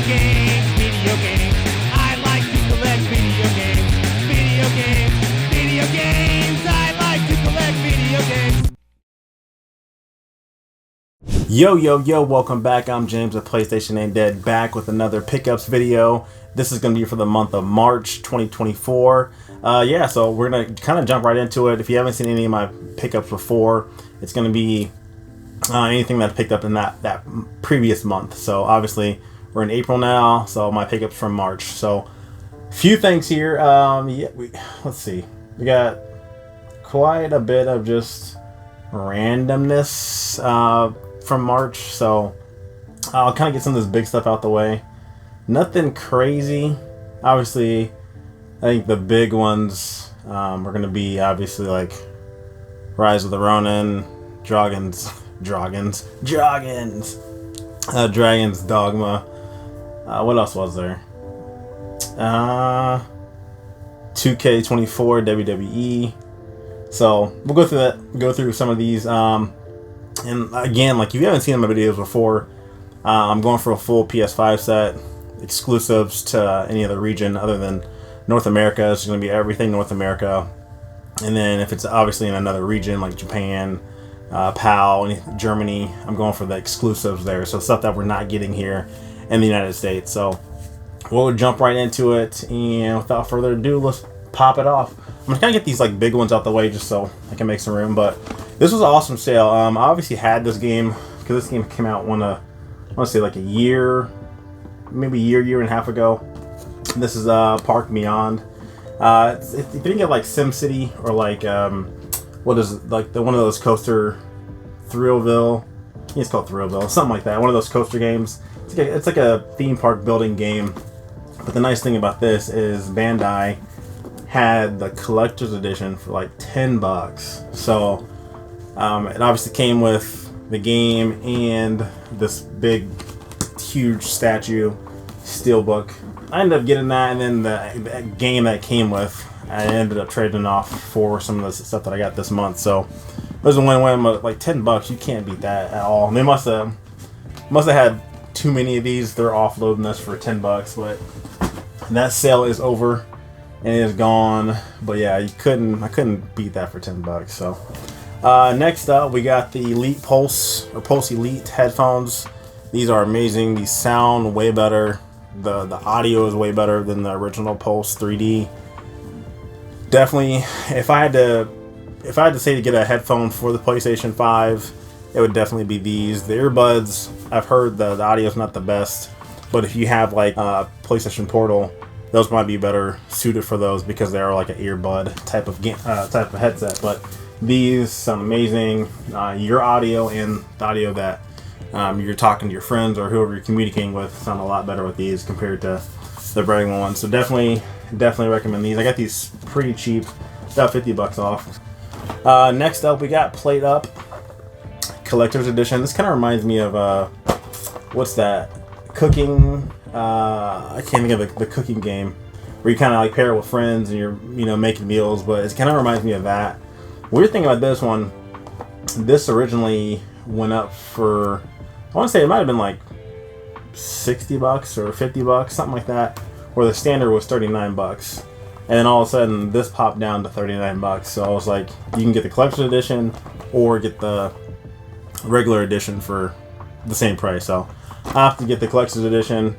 games, video games. I like to collect video games, video games, video games. I like to collect video games. Yo, welcome back. I'm James with PlayStation Ain't Dead, back with another pickups video. This is going to be for the month of March 2024. So we're going to kind of jump right into it. If you haven't seen any of my pickups before, it's going to be anything that I picked up in that previous month. So obviously we're in April now, so my pickups from March. So a few things here. Let's see. We got quite a bit of just randomness from March, so I'll kind of get some of this big stuff out the way. Nothing crazy. Obviously, I think the big ones are going to be obviously like Rise of the Ronin, Dragons, Dogma. What else was there? 2K24 WWE. So we'll go through some of these. And again, like if you haven't seen my videos before, I'm going for a full PS5 set, exclusives to any other region other than North America. It's going to be everything North America. And then if it's obviously in another region like Japan, PAL, Germany, I'm going for the exclusives there. So stuff that we're not getting here in the United States. So we'll jump right into it. And without further ado, let's pop it off. I'm going to kind of get these like big ones out the way just so I can make some room. But this was an awesome sale. I obviously had this game because this game came out I want to say like a year, maybe year and a half ago. This is Park Beyond. If you think of like SimCity or like what is it, like one of those coaster Thrillville. I think it's called Thrillville, something like that. One of those coaster games. It's like a theme park building game. But the nice thing about this is Bandai had the collector's edition for like $10. So it obviously came with the game and this big, huge statue, steelbook. I ended up getting that, and then the game that came with, I ended up trading off for some of the stuff that I got this month. So it was a win-win. Like $10, you can't beat that at all. And they must have had too many of these. They're offloading us for $10, but that sale is over and it is gone. But yeah, I couldn't beat that for $10. So next up, we got the Elite Pulse or Pulse Elite headphones. These are amazing. These sound way better. The audio is way better than the original Pulse 3D. Definitely, if I had to say to get a headphone for the PlayStation 5, it would definitely be these. The earbuds, I've heard the audio is not the best, but if you have like a PlayStation Portal, those might be better suited for those because they are like an earbud type of headset. But these sound amazing. Your audio and the audio that you're talking to your friends or whoever you're communicating with sound a lot better with these compared to the regular ones. So definitely recommend these. I got these pretty cheap, about $50 off. Next up, we got Plate Up Collector's Edition. This kind of reminds me of what's that? Cooking. I can't think of the cooking game where you kind of like pair it with friends and you're making meals, but it kind of reminds me of that. Weird thing about this one, this originally went up for, I want to say it might have been like $60 or $50, something like that, where the standard was $39. And then all of a sudden this popped down to $39. So I was like, you can get the collector's edition or get the regular edition for the same price. So I have to get the collector's edition.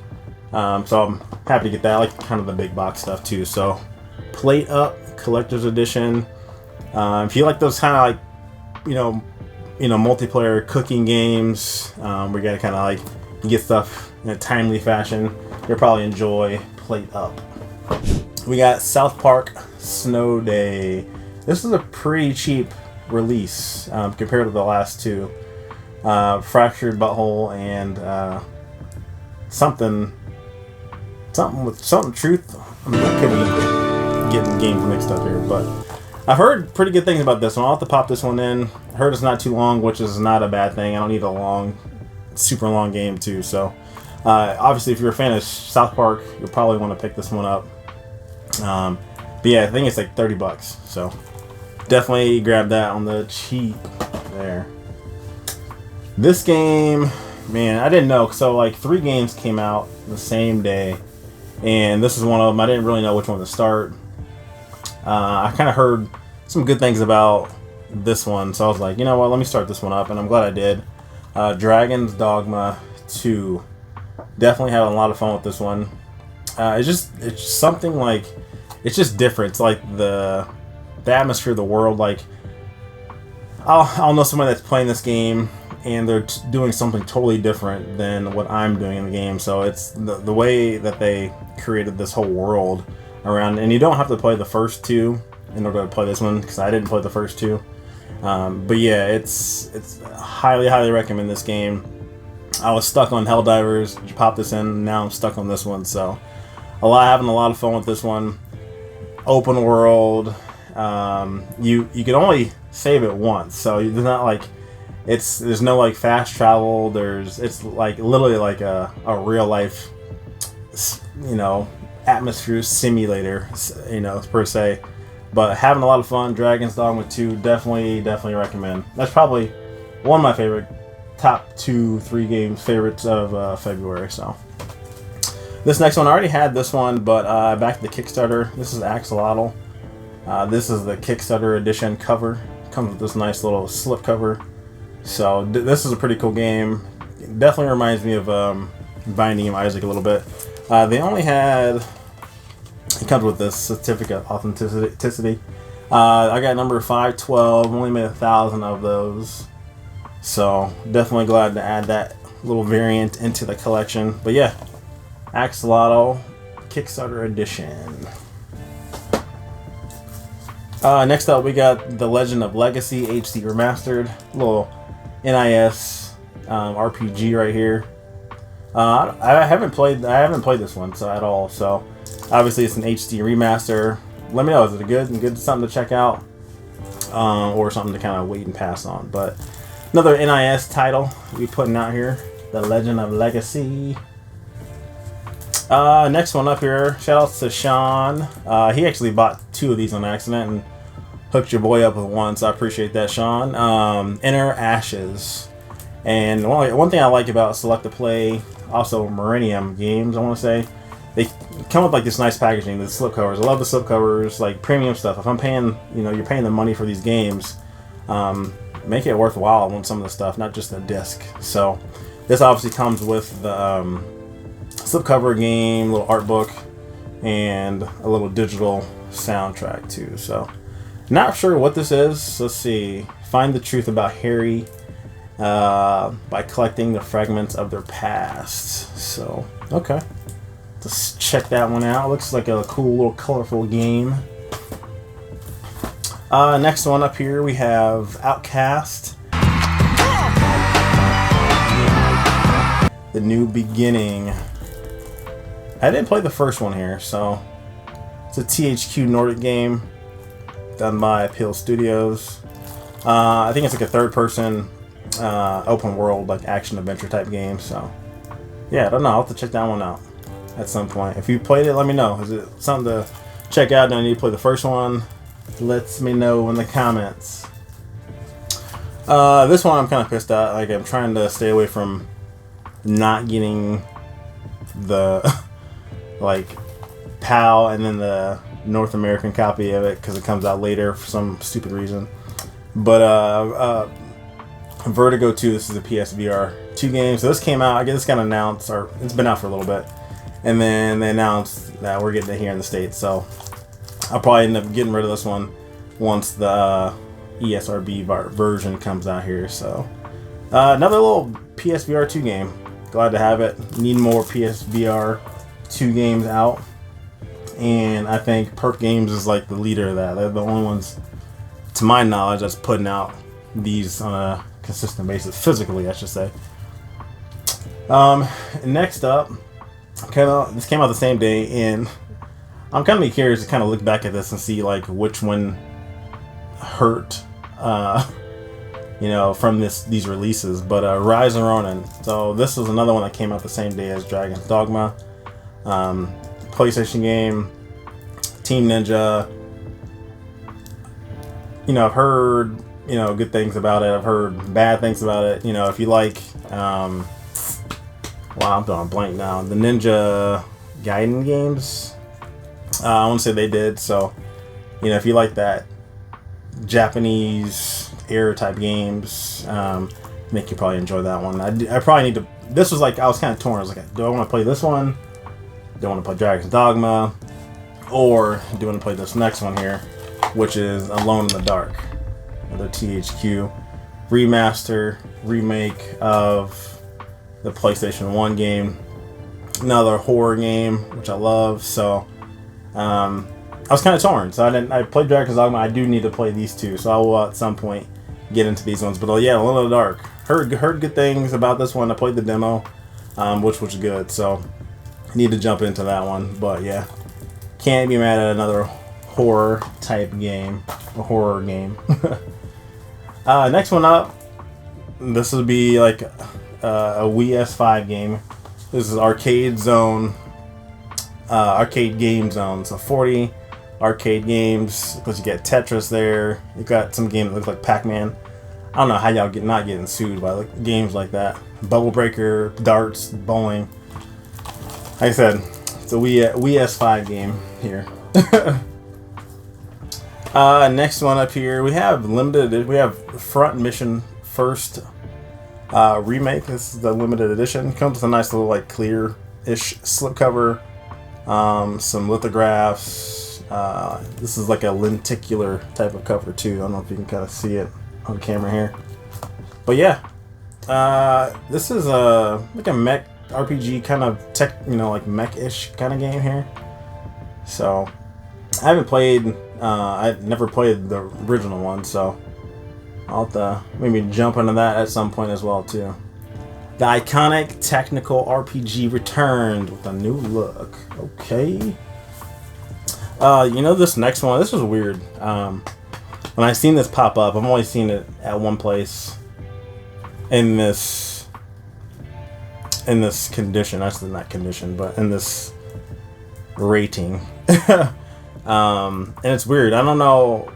So I'm happy to get that. I like kind of the big box stuff too. So Plate Up Collector's Edition. If you like those kind of like, multiplayer cooking games, where you gotta kind of like get stuff in a timely fashion, you'll probably enjoy Plate Up. We got South Park Snow Day. This is a pretty cheap release compared to the last two. Fractured Butthole and something Truth. I could be getting games mixed up here, but I've heard pretty good things about this one. I'll have to pop this one in. I heard it's not too long, which is not a bad thing. I don't need a super long game too. So obviously, if you're a fan of South Park, you'll probably want to pick this one up. But yeah, I think it's like $30. So definitely grab that on the cheap there. This game man, I didn't know. So like 3 games came out the same day, and this is one of them. I didn't really know which one to start. I kind of heard some good things about this one, so I was like, you know what, let me start this one up, and I'm glad I did. Dragon's Dogma 2. Definitely having a lot of fun with this one. It's something like, it's just different. It's like the atmosphere of the world. Like, I'll know somebody that's playing this game and they're doing something totally different than what I'm doing in the game. So it's the way that they created this whole world around, and you don't have to play the first 2 in order to play this one, because I didn't play the first 2. But yeah, it's highly recommend this game. I was stuck on Helldivers, you pop this in, now I'm stuck on this one, so having a lot of fun with this one. Open world, you can only save it once, so there's not like, there's no like fast travel, it's like literally like a real life, you know, atmosphere simulator, you know, per se. But having a lot of fun. Dragon's Dogma 2, definitely recommend. That's probably one of my favorite top 2-3 games favorites of February. So this next one, I already had this one, but back to the Kickstarter. This is Axolotl. This is the Kickstarter edition cover. Comes with this nice little slip cover. So this is a pretty cool game. It definitely reminds me of Binding of Isaac a little bit. They only had, it comes with this certificate of authenticity. I got number 512. Only made 1,000 of those. So definitely glad to add that little variant into the collection. But yeah, Axolotl Kickstarter edition. Next up, we got The Legend of Legacy HD Remastered. Little NIS RPG right here. I haven't played this one at all. So obviously it's an HD remaster. Let me know, is it good something to check out, or something to kind of wait and pass on? But another NIS title we putting out here, The Legend of Legacy. Next one up here, shout outs to Sean. He actually bought 2 of these on accident and hooked your boy up with one, so I appreciate that, Sean. Inner Ashes. And one thing I like about Select to Play, also Millennium Games, I want to say, they come with like this nice packaging, the slipcovers. I love the slipcovers, like premium stuff. If I'm paying, you know, you're paying the money for these games, make it worthwhile on some of the stuff, not just the disc. So this obviously comes with the slipcover game, little art book, and a little digital soundtrack too. So not sure what this is. Let's see. Find the truth about Harry by collecting the fragments of their past. So okay, let's check that one out. Looks like a cool little colorful game. Next one up here we have Outcast The New Beginning. I didn't play the first one here, so it's a THQ Nordic game done by Peel Studios. I think it's like a third-person open world, like action adventure type game. So yeah, I don't know. I'll have to check that one out at some point. If you played it, let me know. Is it something to check out? Do I need to play the first one? Let me know in the comments. This one I'm kind of pissed at. Like, I'm trying to stay away from not getting the like PAL and then the North American copy of it because it comes out later for some stupid reason. But Vertigo II, this is a PSVR 2 game. So this came out, I guess this got announced, or it's been out for a little bit, and then they announced that we're getting it here in the States. So I'll probably end up getting rid of this one once the ESRB version comes out here. So another little PSVR 2 game. Glad to have it. Need more PSVR 2 games out. And I think Perk Games is like the leader of that. They're the only ones, to my knowledge, that's putting out these on a consistent basis, physically, I should say. Next up, this came out the same day, and I'm kind of curious to kind of look back at this and see like which one hurt, you know, from these releases. But Ryen Ronin. So this is another one that came out the same day as Dragon's Dogma. PlayStation game, Team Ninja. You know, I've heard, you know, good things about it. I've heard bad things about it. You know, if you like Wow, I'm drawing a blank now. The Ninja Gaiden games. I want to say they did. So, you know, if you like that Japanese era type games, Nick, you probably enjoy that one. I probably need to. This was like I was kind of torn. I was like, do I want to play this one? Do I want to play Dragon's Dogma? Or do you want to play this next one here, which is Alone in the Dark, another THQ remaster, remake of the PlayStation 1 game, another horror game, which I love. So I was kind of torn. So I played Dragon's Dogma. I do need to play these two, so I will at some point get into these ones. But yeah, Alone in the Dark. Heard good things about this one. I played the demo, which was good. So I need to jump into that one. But yeah. Can't be mad at another horror type game. A horror game. Next one up. This would be like a PS5 game. This is Arcade Zone. Arcade Game Zone. So 40 arcade games. Because you get Tetris there. You got some game that looks like Pac-Man. I don't know how y'all not getting sued by like games like that. Bubble Breaker, darts, bowling. Like I said, it's a PS5 game here. Next one up here, we have limited. We have Front Mission First remake. This is the limited edition. Comes with a nice little like clear-ish slipcover, some lithographs. This is like a lenticular type of cover too. I don't know if you can kind of see it on camera here, but yeah, this is like a mech RPG kind of like mech-ish kind of game here. So I haven't played. I've never played the original one, so I'll have to maybe jump into that at some point as well too. The iconic technical RPG returned with a new look. Okay. You know, this next one. This was weird. When I seen this pop up, I've only seen it at one place. In this condition, actually not condition, but in this rating. And it's weird. I don't know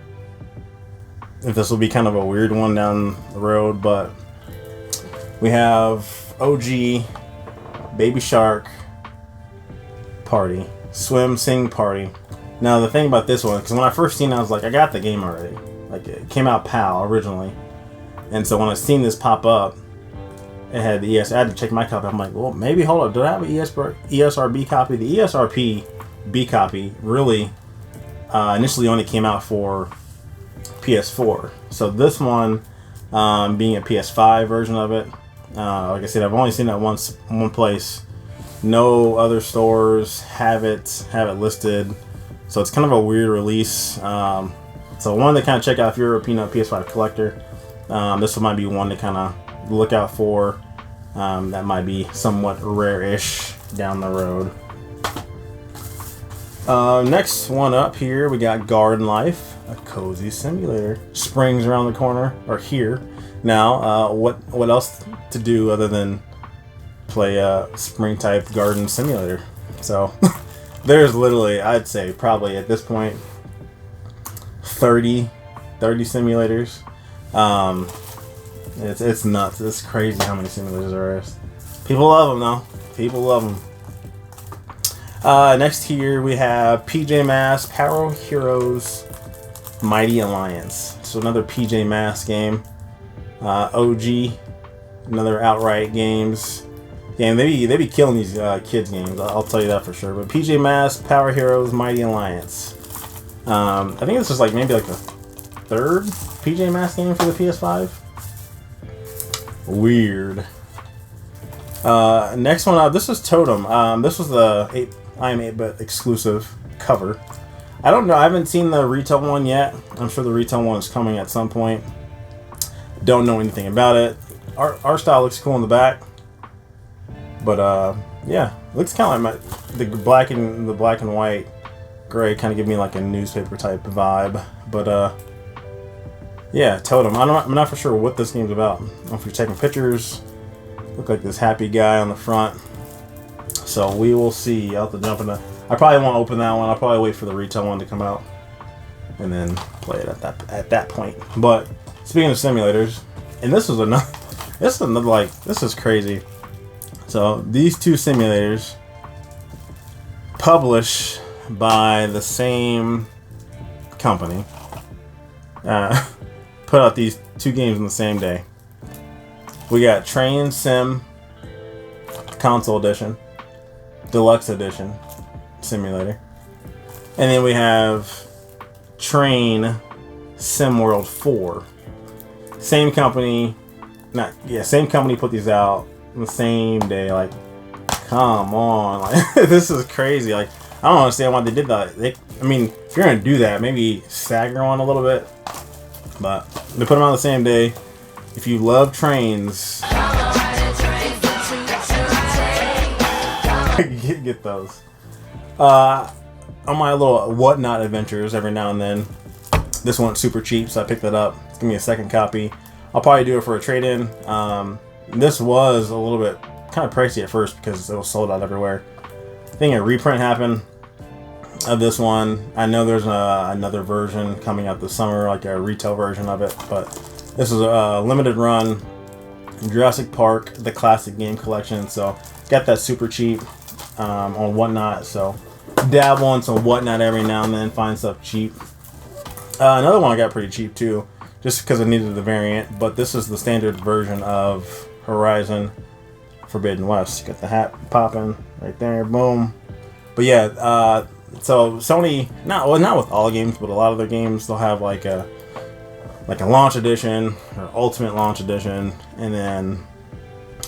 if this will be kind of a weird one down the road, but we have OG Baby Shark Party, Swim Sing Party. Now the thing about this one, because when I first seen it, I was like, I got the game already. Like, it came out PAL originally, and so when I seen this pop up, it had the ES. I had to check my copy. I'm like, well, maybe hold up. Do I have an ESRB copy? The ESRB B copy really initially only came out for PS4. So this one, being a PS5 version of it, like I said, I've only seen it one place. No other stores have it listed. So it's kind of a weird release. So I wanted to kind of check out if you're a PS5 collector. This one might be one to kind of look out for. That might be somewhat rare-ish down the road. Next one up here, we got Garden Life, a cozy simulator. Spring's around the corner, or here. Now, what else to do other than play a spring-type garden simulator? So, there's literally, I'd say, probably at this point, 30 simulators. It's nuts. It's crazy how many simulators there is. People love them, though. People love them. Next here we have PJ Masks Power Heroes Mighty Alliance. So another PJ Masks game. OG, another Outright Games. Yeah, they be killing these kids games. I'll tell you that for sure. But PJ Masks Power Heroes Mighty Alliance. I think this is like maybe like the third PJ Masks game for the PS5. Weird. Next one up. This is Totem. This was the I Am 8-Bit exclusive cover. I don't know. I haven't seen the retail one yet. I'm sure the retail one is coming at some point. Don't know anything about it. Art style looks cool in the back. But yeah, looks kind of like the black and white gray kind of give me like a newspaper type vibe. But yeah, Totem. I'm not for sure what this game's about. I don't know if you're taking pictures. Look like this happy guy on the front. So we will see. I'll have to jump into. I probably won't open that one. I'll probably wait for the retail one to come out and then play it at that point. But speaking of simulators, and this is another like this is crazy. So these two simulators, published by the same company, put out these two games in the same day. We got Train Sim Console Edition, Deluxe Edition Simulator, and then we have Train Sim World 4. Same company, same company put these out the same day. Like, come on, like this is crazy. Like, I don't understand why they did that. I mean, if you're gonna do that, maybe stagger one a little bit, but they put them on the same day. If you love trains, get those. On my little whatnot adventures, every now and then, this one's super cheap, so I picked it up. Give me a second copy. I'll probably do it for a trade-in. This was a little bit kind of pricey at first because it was sold out everywhere. I think a reprint happened of this one. I know there's another version coming out this summer, like a retail version of it, but this is a limited run Jurassic Park, the classic game collection. So got that super cheap on Whatnot. So dabble on some Whatnot every now and then, find stuff cheap. Another one I got pretty cheap too, just because I needed the variant. But this is the standard version of Horizon Forbidden West. Got the hat popping right there, boom. But yeah, so Sony, not with all games, but a lot of their games, they'll have like a launch edition or ultimate launch edition, and then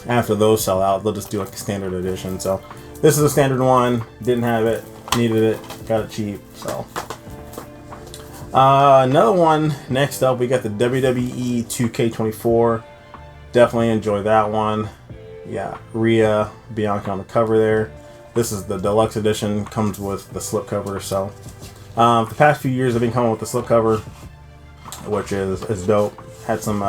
after those sell out, they'll just do like a standard edition. So this is a standard one. Didn't have it, needed it, got it cheap. So another one next up, we got the WWE 2K24. Definitely enjoy that one. Yeah, Rhea, Bianca on the cover there. This is the deluxe edition, comes with the slipcover. So the past few years I've been coming with the slipcover, which is dope. Had some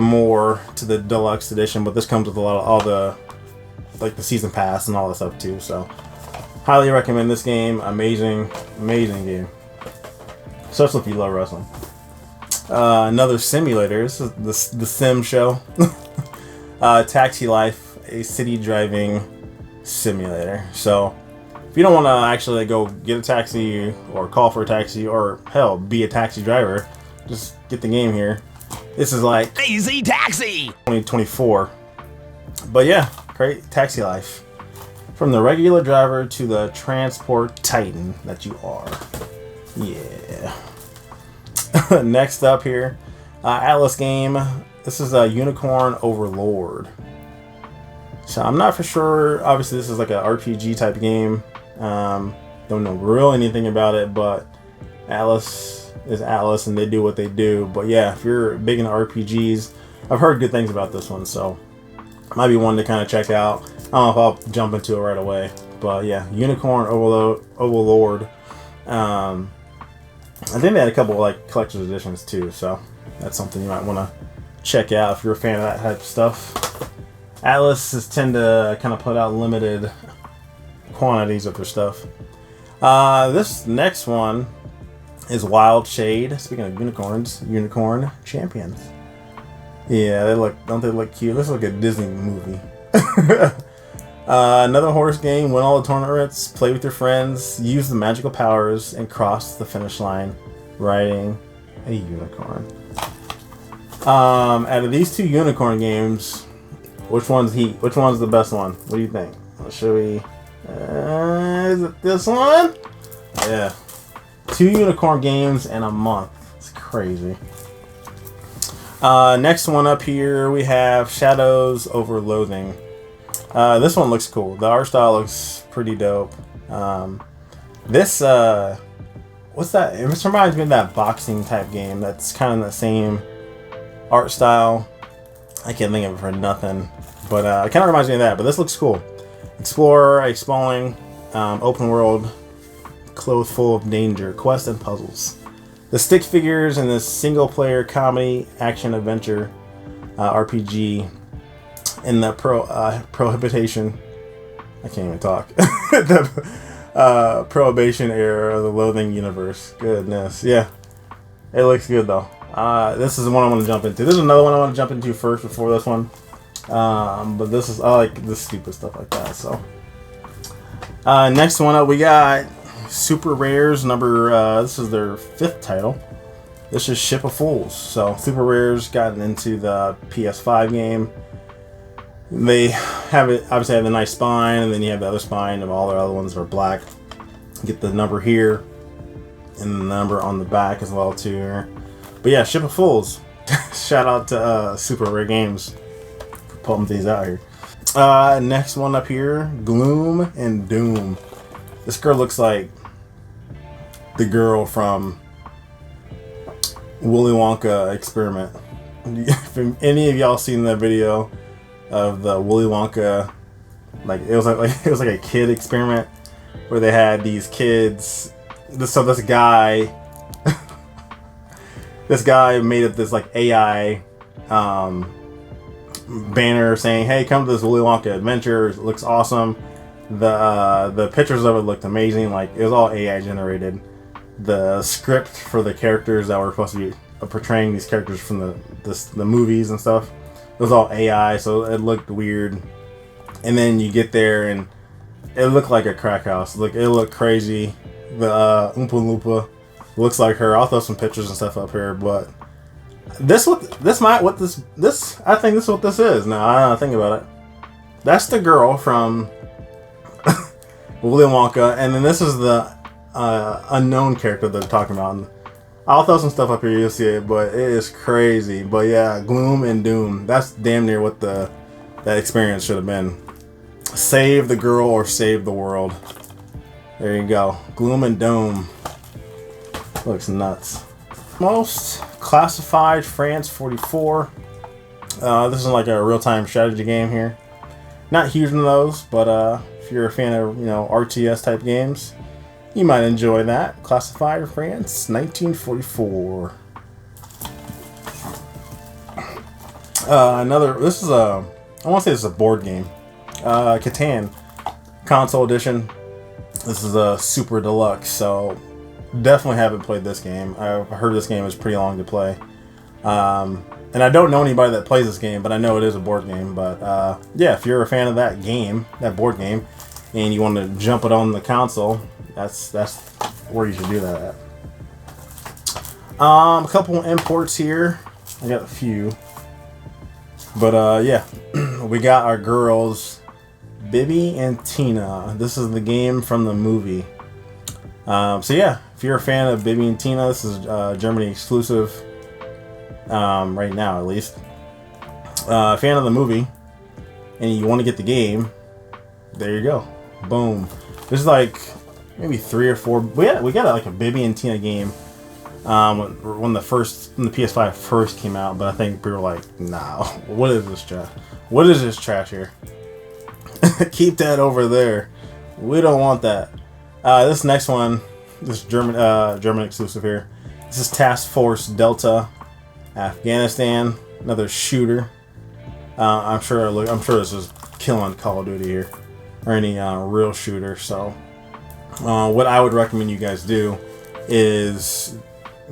more to the deluxe edition, but this comes with a lot of all the the season pass and all that stuff too. So highly recommend this game. Amazing game, especially if you love wrestling. Another simulator. This is the Sim Show. Taxi Life, a city driving simulator. So if you don't want to actually go get a taxi or call for a taxi or hell be a taxi driver, just get the game here. This is like Easy Taxi 2024. But yeah, great Taxi Life. From the regular driver to the transport titan that you are. Yeah. Next up here, Atlas game. This is a Unicorn Overlord. So I'm not for sure. Obviously, this is like an RPG type game. Don't know really anything about it, but Atlas is Atlas, and they do what they do. But yeah, if you're big into RPGs, I've heard good things about this one, so might be one to kind of check out. I don't know if I'll jump into it right away, but yeah, Unicorn Overlord. I think they had a couple like collector's editions too, so that's something you might want to check out if you're a fan of that type of stuff. Atlas tend to kind of put out limited quantities of their stuff. This next one is Wild Shade. Speaking of unicorns, Unicorn Champions. Yeah, don't they look cute? This is like a Disney movie. Another horse game. Win all the tournaments, play with your friends, use the magical powers, and cross the finish line riding a unicorn. Out of these two unicorn games, which one's the best one? What do you think? Should we? Is it this one? Yeah. 2 unicorn games in a month. It's crazy. Next one up here, we have Shadows over Loathing. This one looks cool. The art style looks pretty dope. This, what's that? It just reminds me of that boxing type game that's kind of the same art style. I can't think of it for nothing. But it kind of reminds me of that. But this looks cool. Explorer, exploring, open world, clothed full of danger, quests and puzzles. The stick figures in this single player comedy action adventure RPG in the prohibition. I can't even talk. The prohibition era of the Loathing universe. Goodness, yeah, it looks good though. This is the one I want to jump into. This is another one I want to jump into first before this one. But this is, I like this stupid stuff like that. So next one up, we got Super Rare's this is their 5th title. This is Ship of Fools. So Super Rare's gotten into the PS5 game. They have it, obviously have the nice spine, and then you have the other spine of all their other ones that are black. Get the number here and the number on the back as well too here. But yeah, Ship of Fools. Shout out to Super Rare Games for putting these out here. Next one up here, Gloom and Doom. This girl looks like the girl from Willy Wonka Experiment. If any of y'all seen that video of the Willy Wonka, like it was like a kid experiment where they had these kids. This guy made up this like AI banner saying, "Hey, come to this Willy Wonka adventure. It looks awesome." The pictures of it looked amazing. Like it was all AI generated. The script for the characters that were supposed to be portraying these characters from the movies and stuff, it was all AI, so it looked weird. And then you get there and it looked like a crack house. Look, it looked crazy. The Oompa Loompa looks like her. I'll throw some pictures and stuff up here, but I think this is what this is. Now I think about it. That's the girl from Willy Wonka, and then this is the unknown character they're talking about. I'll throw some stuff up here, you'll see it, but it is crazy. But yeah, Gloom and Doom. That's damn near what that experience should have been. Save the girl or save the world. There you go. Gloom and Doom. Looks nuts. Most Classified France 44. This is like a real-time strategy game here. Not huge in those, but if you're a fan of RTS type games, you might enjoy that. Classified France 1944. This is I want to say this is a board game. Catan console edition. This is a super deluxe, so definitely haven't played this game. I've heard this game is pretty long to play. And I don't know anybody that plays this game, but I know it is a board game. But yeah, if you're a fan of that game, that board game, and you want to jump it on the console, that's where you should do that at. A couple imports here. I got a few. But yeah, we got our girls, BBY and Tina. This is the game from the movie. So yeah, if you're a fan of BBY and Tina, this is Germany exclusive. Right now at least. Fan of the movie and you want to get the game, there you go. Boom. This is like maybe 3 or 4. We got like a BBY and Tina game when the PS5 first came out, but I think we were like, nah, what is this trash? What is this trash here? Keep that over there. We don't want that. This next one, this German exclusive here. This is Task Force Delta, Afghanistan, another shooter. I'm sure this is killing Call of Duty here, or any real shooter. So, what I would recommend you guys do is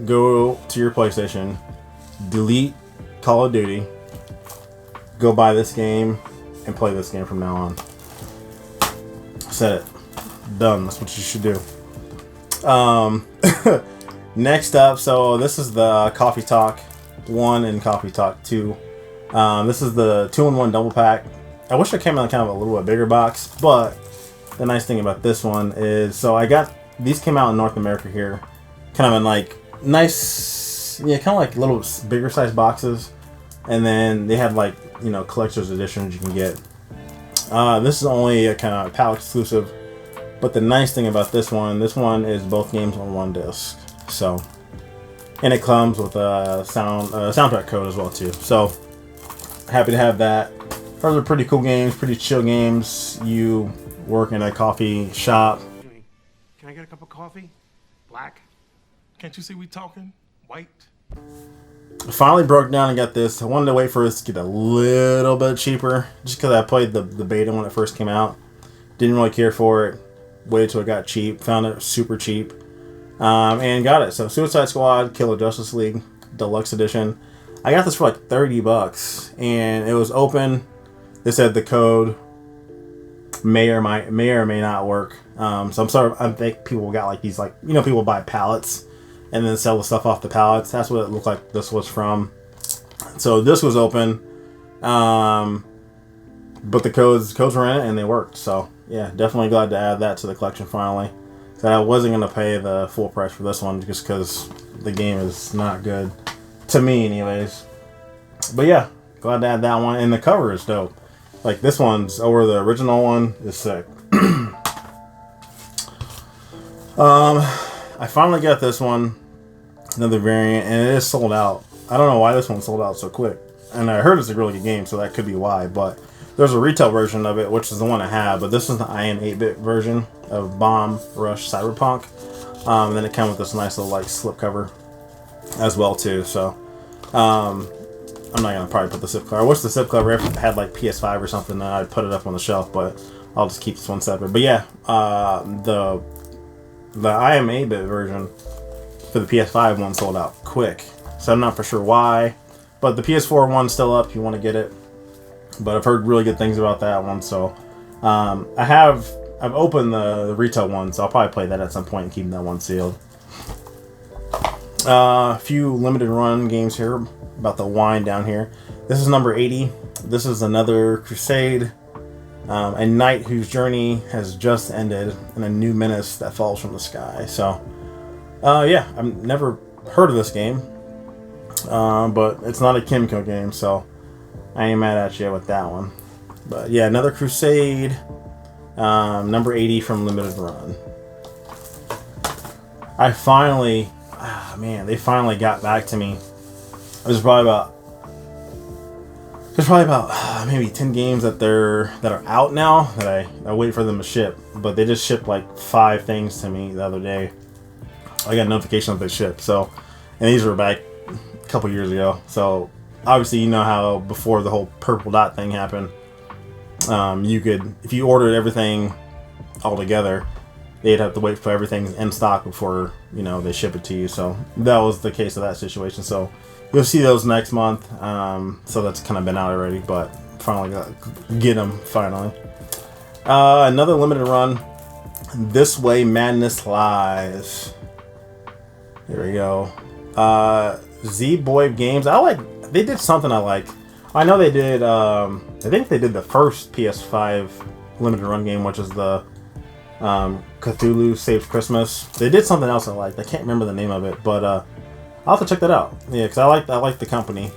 go to your PlayStation, delete Call of Duty, go buy this game, and play this game from now on. Said it. Done. That's what you should do. Next up, so this is the Coffee Talk 1 and Coffee Talk 2. This is the 2-in-1 double pack. I wish it came in kind of a little bit bigger box, but the nice thing about this one is, so these came out in North America here, kind of in like nice, yeah, kind of like little bigger size boxes, and then they have like, collector's editions you can get. This is only a kind of PAL exclusive, but the nice thing about this one is both games on one disc. So, and it comes with a soundtrack code as well too. So, happy to have that. Those are pretty cool games, pretty chill games. You work in a coffee shop. Can I get a cup of coffee? Black? Can't you see we talking? White? Finally broke down and got this. I wanted to wait for this to get a little bit cheaper, just because I played the beta when it first came out. Didn't really care for it. Waited till it got cheap. Found it super cheap. And got it. So Suicide Squad, Kill the Justice League, Deluxe Edition. I got this for like $30, and it was open. they said the code may or may not work. So I'm sorry. I think people got like these, like, you know, people buy pallets and then sell the stuff off the pallets. That's what it looked like this was from. So this was open, but the codes were in it and they worked. So yeah, definitely glad to add that to the collection finally. So I wasn't gonna pay the full price for this one just because the game is not good to me, anyways. But yeah, glad to add that one, and the cover is dope. Like, this one's over the original one is sick. I finally got this one, another variant, and it is sold out. I don't know why this one sold out so quick. And I heard it's a really good game, so that could be why. But there's a retail version of it, which is the one I have. But this is the IM 8-bit version of Bomb Rush Cyberpunk. And then it came with this nice little, like, slipcover as well, too. So, I'm not going to probably put the slipcover. I wish the slipcover had, like, PS5 or something, then I'd put it up on the shelf. But I'll just keep this one separate. But yeah, the IM 8-bit version for the PS5 one sold out quick. So I'm not for sure why. But the PS4 one's still up if you want to get it. But I've heard really good things about that one. So I've opened the retail one, so I'll probably play that at some point and keep that one sealed. A few limited run games here about the wine down here. This is number 80. This is another Crusade. A knight whose journey has just ended and a new menace that falls from the sky. So yeah, I've never heard of this game. But it's not a Kimco game, so I ain't mad at you with that one. But yeah, another Crusade, number 80 from Limited Run. I finally, they finally got back to me. There's probably about maybe 10 games that are out now that I wait for them to ship. But they just shipped like 5 things to me the other day. I got a notification that they shipped. So, and these were back a couple years ago. So obviously, you know how before the whole purple dot thing happened, you could, if you ordered everything all together, they'd have to wait for everything in stock before, you know, they ship it to you. So that was the case of that situation. So you'll see those next month. So that's kind of been out already, but finally got get them finally. Another limited run. This Way Madness Lies. There we go. Z-Boy Games. They did something I like. I know they did, I think they did the first PS5 limited run game, which is the Cthulhu Saves Christmas. They did something else I liked. I can't remember the name of it, but I'll have to check that out. Yeah, because I like the company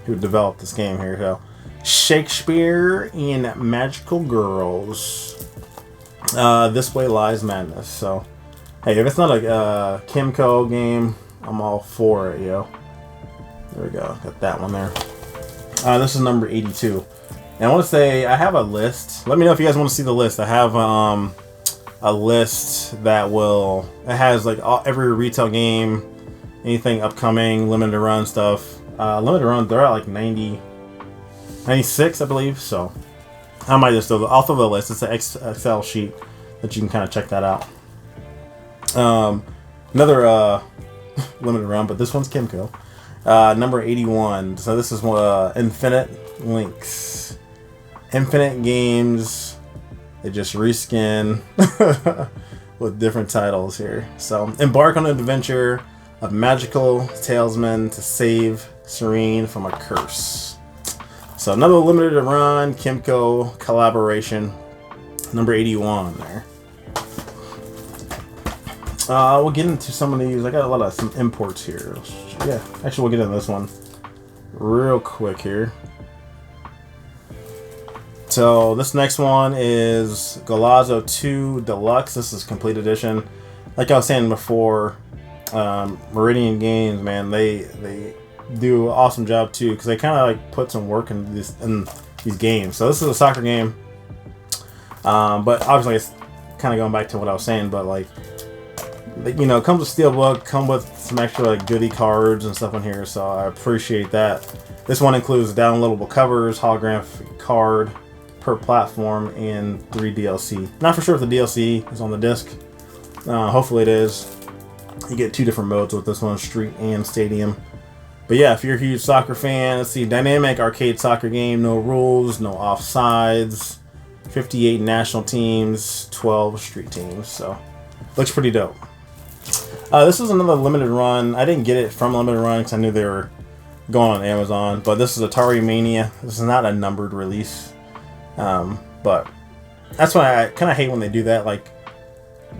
who developed this game here. So, Shakespeare in Magical Girls. This Way Lies Madness. So, hey, if it's not a Kimco game, I'm all for it, yo. There we go. Got that one there. This is number 82. And I want to say I have a list. Let me know if you guys want to see the list. I have a list that has like every retail game, anything upcoming, limited run stuff. Limited run, they're at like 96, I believe. So I might just I'll throw the list. It's an Excel sheet that you can kind of check that out. Another limited run, but this one's Kimco. Number 81. So this is Infinite Links. Infinite games. They just reskin with different titles here. So embark on an adventure of magical talesmen to save Serene from a curse. So another limited run Kimco collaboration. Number 81 there. We'll get into some of these. I got a lot of some imports here. Yeah, actually we'll get into this one real quick here. So this next one is Galazzo 2 Deluxe. This is complete edition. Like I was saying before, Meridian Games, man, they do an awesome job too, because they kind of like put some work in these games. So this is a soccer game, but obviously it's kind of going back to what I was saying, but like, you know, it comes with steelbook, come with some extra like goodie cards and stuff in here, so I appreciate that. This one includes downloadable covers, holographic card per platform, and 3 DLC. Not for sure if the DLC is on the disc. Hopefully it is. You get 2 different modes with this one, Street and Stadium. But yeah, if you're a huge soccer fan, let's see, dynamic arcade soccer game, no rules, no offsides, 58 national teams, 12 street teams. So looks pretty dope. This was another limited run. I didn't get it from limited run because I knew they were going on Amazon. But this is Atari Mania. This is not a numbered release. But that's why I kind of hate when they do that. Like,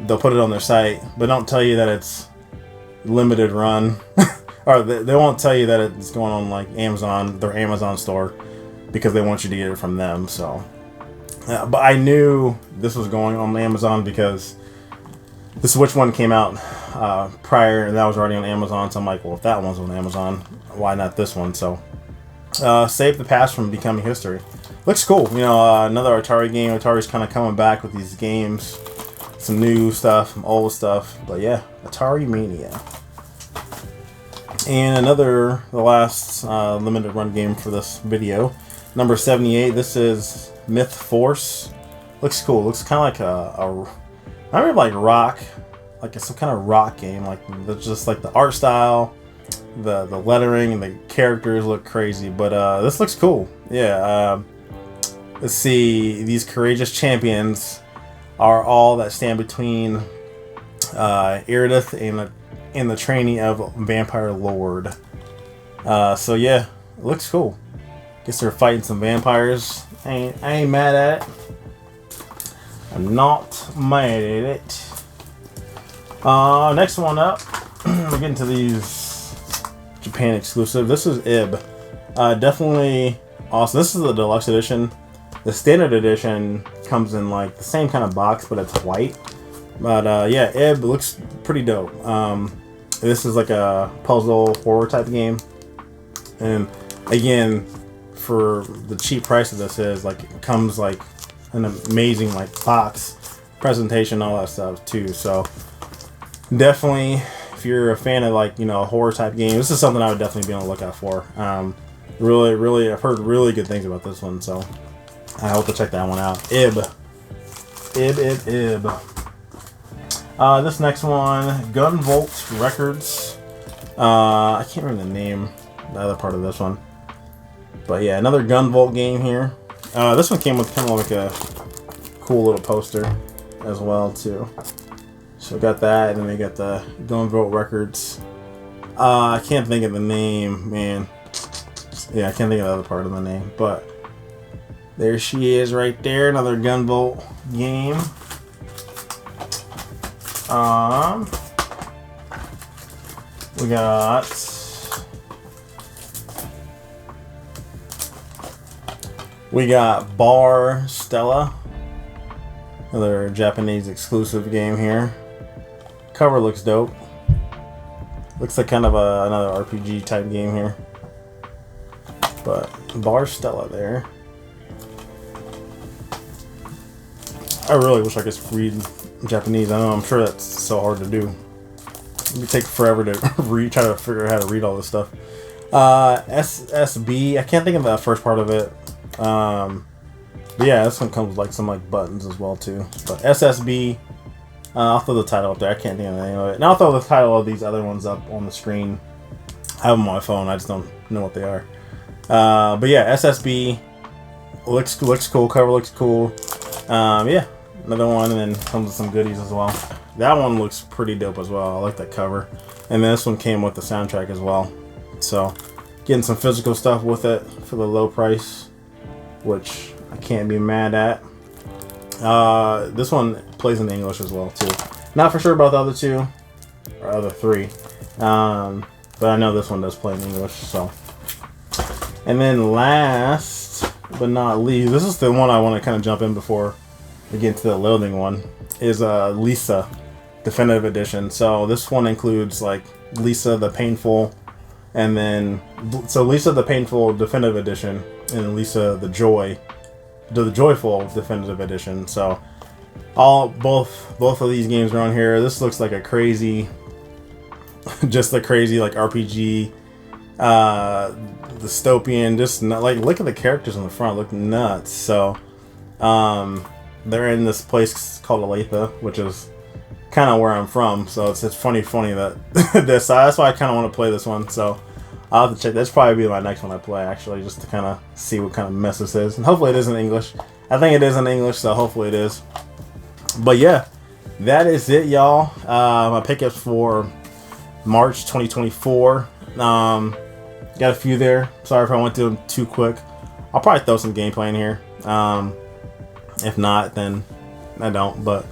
they'll put it on their site, but don't tell you that it's limited run. Or they won't tell you that it's going on like Amazon, their Amazon store, because they want you to get it from them. So, but I knew this was going on Amazon because this Switch one came out prior, and that was already on Amazon. So I'm like, well, if that one's on Amazon, why not this one? So, save the past from becoming history. Looks cool. You know, another Atari game. Atari's kind of coming back with these games, some new stuff, some old stuff. But yeah, Atari Mania. And the last limited run game for this video, number 78. This is Myth Force. Looks cool. Looks kind of like I remember like rock, like some kind of rock game. Like just like the art style, the lettering, and the characters look crazy. But this looks cool. Yeah. Let's see. These courageous champions are all that stand between Iridith and the trainee of Vampire Lord. So yeah, it looks cool. Guess they're fighting some vampires. I ain't mad at it. I'm not mad at it. Next one up, we're getting to these Japan exclusive. This is IB. Definitely awesome. This is the deluxe edition. The standard edition comes in like the same kind of box, but it's white. But yeah, IB looks pretty dope. This is like a puzzle horror type game, and again, for the cheap price of this is like it comes like an amazing like box presentation, all that stuff too. So definitely, if you're a fan of like, you know, horror type games, this is something I would definitely be on the lookout for. Really, I've heard really good things about this one, so I hope to check that one out. IB. This next one, Gunvolt Records. I can't remember the name, the other part of this one. But yeah, another Gunvolt game here. This one came with kind of like a cool little poster as well too. So we got that, and then we got the Gunvolt Records. I can't think of the name, man. Yeah, I can't think of the other part of the name, but there she is right there, another Gunvolt game. We got Bar Stella, another Japanese exclusive game here. Cover looks dope. Looks like kind of another RPG type game here. But Bar Stella there. I really wish I could read Japanese. I know, I'm sure that's so hard to do. It would take forever to try to figure out how to read all this stuff. SSB, I can't think of the first part of it. But yeah, this one comes with like some like buttons as well too. But SSB, I'll throw the title up there. I can't think of the name of it. And I'll throw the title of these other ones up on the screen. I have them on my phone. I just don't know what they are. But yeah, SSB looks cool. Cover looks cool. Yeah, another one, and then comes with some goodies as well. That one looks pretty dope as well. I like that cover. And then this one came with the soundtrack as well. So, getting some physical stuff with it for the low price, which I can't be mad at. This one plays in English as well too. Not for sure about the other two, or other three. But I know this one does play in English, so. And then last but not least, this is the one I want to kind of jump in before we get into the Loathing one, is Lisa Definitive Edition. So this one includes like Lisa the Painful, and then so Lisa the Painful Definitive Edition, and Lisa the Joyful Definitive Edition. So both of these games are on here. This looks like a crazy, just a crazy like RPG, dystopian. Just not, like, look at the characters on the front, look nuts. So they're in this place called Olathe, which is kind of where I'm from. So it's funny that this. So that's why I kind of want to play this one. So I'll have to check. That's probably be my next one I play, actually, just to kind of see what kind of mess this is. And hopefully it is in English. I think it is in English, so hopefully it is. But yeah, that is it, y'all. My pickups for March 2024. Got a few there. Sorry if I went through them too quick. I'll probably throw some gameplay in here. If not, then I don't. But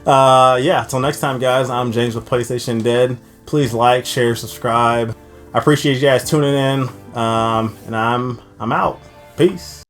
yeah, till next time, guys. I'm James with PlayStation Dead. Please like, share, subscribe. I appreciate you guys tuning in. And I'm out. Peace.